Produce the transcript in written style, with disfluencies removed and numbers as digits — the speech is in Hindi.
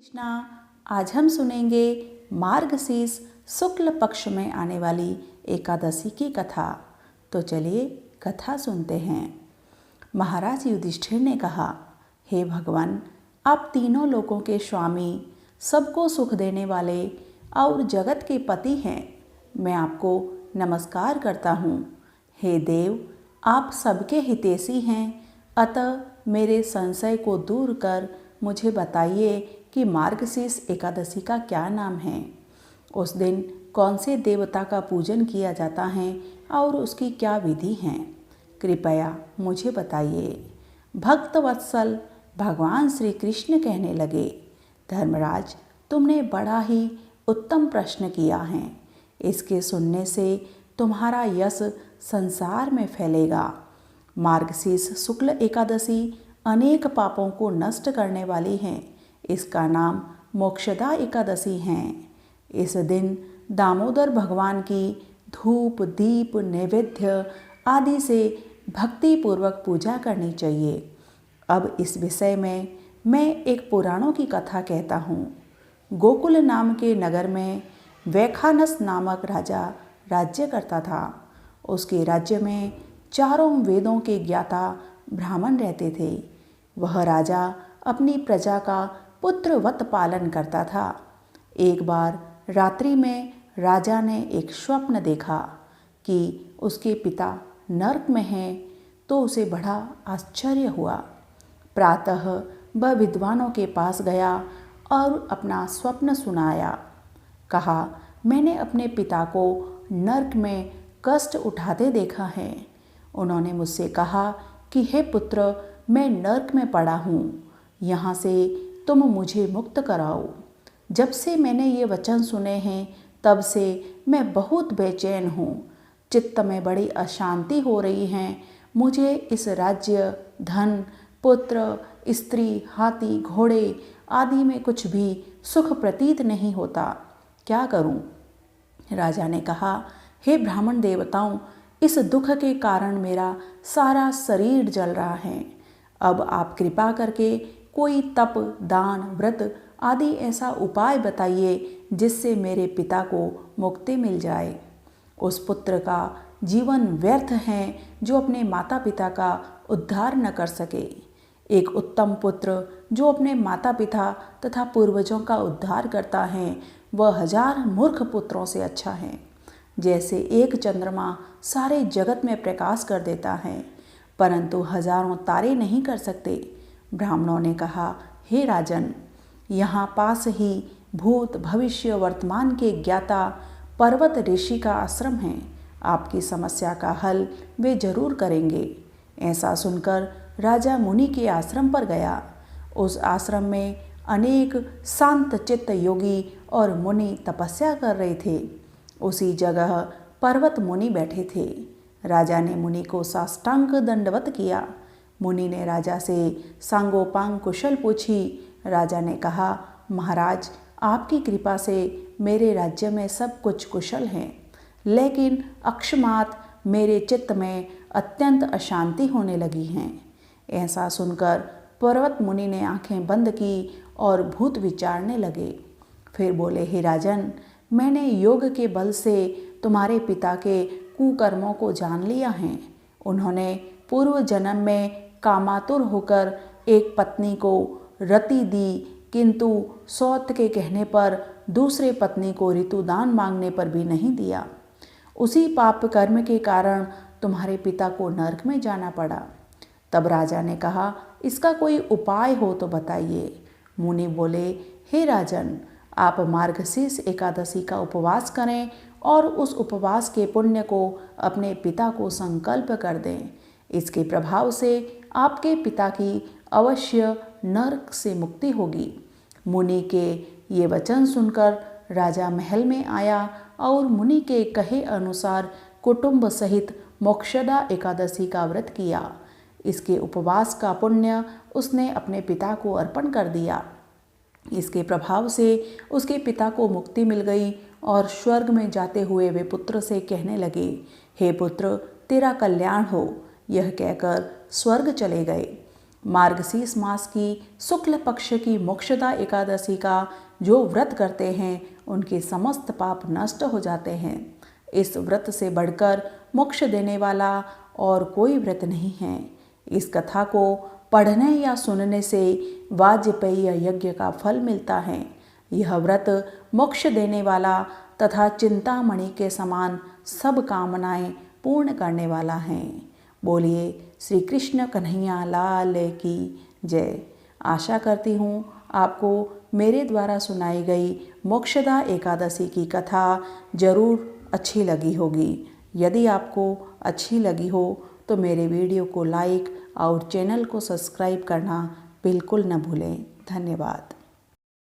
कृष्णा। आज हम सुनेंगे मार्गशीर्ष शुक्ल पक्ष में आने वाली एकादशी की कथा। तो चलिए कथा सुनते हैं। महाराज युधिष्ठिर ने कहा, हे भगवान, आप तीनों लोकों के स्वामी, सबको सुख देने वाले और जगत के पति हैं। मैं आपको नमस्कार करता हूँ। हे देव, आप सबके हितैषी हैं, अतः मेरे संशय को दूर कर मुझे बताइए कि मार्गशीर्ष एकादशी का क्या नाम है। उस दिन कौन से देवता का पूजन किया जाता है और उसकी क्या विधि है, कृपया मुझे बताइए। भक्त वत्सल भगवान श्री कृष्ण कहने लगे, धर्मराज, तुमने बड़ा ही उत्तम प्रश्न किया है। इसके सुनने से तुम्हारा यश संसार में फैलेगा। मार्गशीर्ष शुक्ल एकादशी अनेक पापों को नष्ट करने वाली है। इसका नाम मोक्षदा एकादशी है। इस दिन दामोदर भगवान की धूप, दीप, नैवेद्य आदि से भक्ति पूर्वक पूजा करनी चाहिए। अब इस विषय में मैं एक पुराणों की कथा कहता हूँ। गोकुल नाम के नगर में वैखानस नामक राजा राज्य करता था। उसके राज्य में चारों वेदों के ज्ञाता ब्राह्मण रहते थे। वह राजा अपनी प्रजा का पुत्रवत पालन करता था। एक बार रात्रि में राजा ने एक स्वप्न देखा कि उसके पिता नरक में हैं, तो उसे बड़ा आश्चर्य हुआ। प्रातः वह विद्वानों के पास गया और अपना स्वप्न सुनाया। कहा, मैंने अपने पिता को नरक में कष्ट उठाते देखा है। उन्होंने मुझसे कहा कि हे पुत्र, मैं नरक में पड़ा हूँ, यहाँ से तुम मुझे मुक्त कराओ। जब से मैंने ये वचन सुने हैं तब से मैं बहुत बेचैन हूँ। चित्त में बड़ी अशांति हो रही है। मुझे इस राज्य, धन, पुत्र, स्त्री, हाथी, घोड़े आदि में कुछ भी सुख प्रतीत नहीं होता। क्या करूँ? राजा ने कहा, हे ब्राह्मण देवताओं, इस दुख के कारण मेरा सारा शरीर जल रहा है। अब आप कृपा करके कोई तप, दान, व्रत आदि ऐसा उपाय बताइए जिससे मेरे पिता को मुक्ति मिल जाए। उस पुत्र का जीवन व्यर्थ है जो अपने माता पिता का उद्धार न कर सके। एक उत्तम पुत्र जो अपने माता पिता तथा पूर्वजों का उद्धार करता है, वह 1000 मूर्ख पुत्रों से अच्छा है। जैसे एक चंद्रमा सारे जगत में प्रकाश कर देता है, परंतु हजारों तारे नहीं कर सकते। ब्राह्मणों ने कहा, हे राजन, यहाँ पास ही भूत, भविष्य, वर्तमान के ज्ञाता पर्वत ऋषि का आश्रम है। आपकी समस्या का हल वे जरूर करेंगे। ऐसा सुनकर राजा मुनि के आश्रम पर गया। उस आश्रम में अनेक शांत चित्त योगी और मुनि तपस्या कर रहे थे। उसी जगह पर्वत मुनि बैठे थे। राजा ने मुनि को साष्टांग दंडवत किया। मुनि ने राजा से सांगोपांग कुशल पूछी। राजा ने कहा, महाराज, आपकी कृपा से मेरे राज्य में सब कुछ कुशल है, लेकिन अकस्मात मेरे चित्त में अत्यंत अशांति होने लगी है। ऐसा सुनकर पर्वत मुनि ने आंखें बंद की और भूत विचारने लगे। फिर बोले, हे राजन, मैंने योग के बल से तुम्हारे पिता के कुकर्मों को जान लिया है। उन्होंने पूर्व जन्म में कामातुर होकर एक पत्नी को रति दी, किंतु सौत के कहने पर दूसरे पत्नी को ऋतुदान मांगने पर भी नहीं दिया। उसी पाप कर्म के कारण तुम्हारे पिता को नरक में जाना पड़ा। तब राजा ने कहा, इसका कोई उपाय हो तो बताइए। मुनि बोले, हे राजन, आप मार्गशीर्ष एकादशी का उपवास करें और उस उपवास के पुण्य को अपने पिता को संकल्प कर दें। इसके प्रभाव से आपके पिता की अवश्य नरक से मुक्ति होगी। मुनि के ये वचन सुनकर राजा महल में आया और मुनि के कहे अनुसार कुटुंब सहित मोक्षदा एकादशी का व्रत किया। इसके उपवास का पुण्य उसने अपने पिता को अर्पण कर दिया। इसके प्रभाव से उसके पिता को मुक्ति मिल गई और स्वर्ग में जाते हुए वे पुत्र से कहने लगे, हे पुत्र, तेरा कल्याण हो। यह कहकर स्वर्ग चले गए। मार्गशीर्ष मास की शुक्ल पक्ष की मोक्षदा एकादशी का जो व्रत करते हैं उनके समस्त पाप नष्ट हो जाते हैं। इस व्रत से बढ़कर मोक्ष देने वाला और कोई व्रत नहीं है। इस कथा को पढ़ने या सुनने से वाजपेयी यज्ञ का फल मिलता है। यह व्रत मोक्ष देने वाला तथा चिंतामणि के समान सब कामनाएं पूर्ण करने वाला है। बोलिए श्री कृष्ण कन्हैया लाल की जय। आशा करती हूँ आपको मेरे द्वारा सुनाई गई मोक्षदा एकादशी की कथा जरूर अच्छी लगी होगी। यदि आपको अच्छी लगी हो तो मेरे वीडियो को लाइक और चैनल को सब्सक्राइब करना बिल्कुल न भूलें। धन्यवाद।